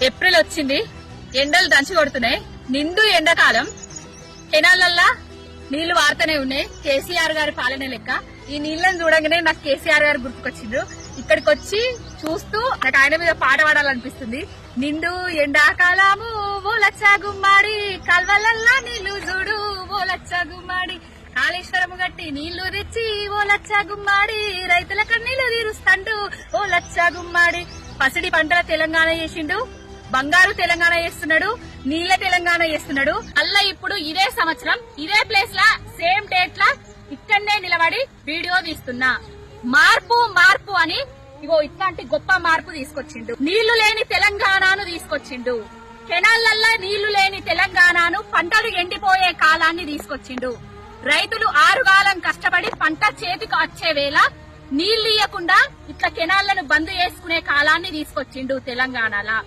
April వచ్చింది, ఎండలు దంచి కొడుతున్నాయి. నిండు ఎండాకాలం, కెనాలల్లా నీళ్లు వారుతూనే ఉన్నాయి. కేసీఆర్ గారి పాలన లెక్క. ఈ నీళ్లను చూడగానే నాకు కేసీఆర్ గారు గుర్తుకొచ్చిండ్రు. ఇక్కడికి వచ్చి చూస్తూ నాకు ఆయన మీద పాట పాడాలనిపిస్తుంది. నిండు ఎండాకాలము ఓ లచ్చా గుమ్మాడి, కల్వలల్లా నీళ్లు చూడు ఓ లచ్చా గుమ్మాడి, కాళేశ్వరము గట్టి నీళ్లు తెచ్చి ఓ లచ్చా గుమ్మాడి, రైతుల కన్నీళ్లు తీరుస్తాండు ఓ లచ్చా గుమ్మాడి. పసిడి పంటల తెలంగాణ చేసిండు, బంగారు తెలంగాణ చేస్తున్నాడు, నీళ్ల తెలంగాణ చేస్తున్నాడు. అల్లా ఇప్పుడు ఇదే సంవత్సరం ఇదే ప్లేస్ లా సేమ్ డేట్ లా ఇక్కడనే నిలబడి వీడియో తీస్తున్నా. మార్పు మార్పు అని ఇగో ఇట్లాంటి గొప్ప మార్పు తీసుకొచ్చిండు. నీళ్లు లేని తెలంగాణను తీసుకొచ్చిండు. కెనాలల్లా నీళ్లు లేని తెలంగాణను, పంటలు ఎండిపోయే కాలాన్ని తీసుకొచ్చిండు. రైతులు 6 కాలం కష్టపడి పంట చేతికి వచ్చే వేళ నీళ్లు ఇయ్యకుండా ఇట్లా కెనాళ్లను బంద్ చేసుకునే కాలాన్ని తీసుకొచ్చిండు తెలంగాణలా.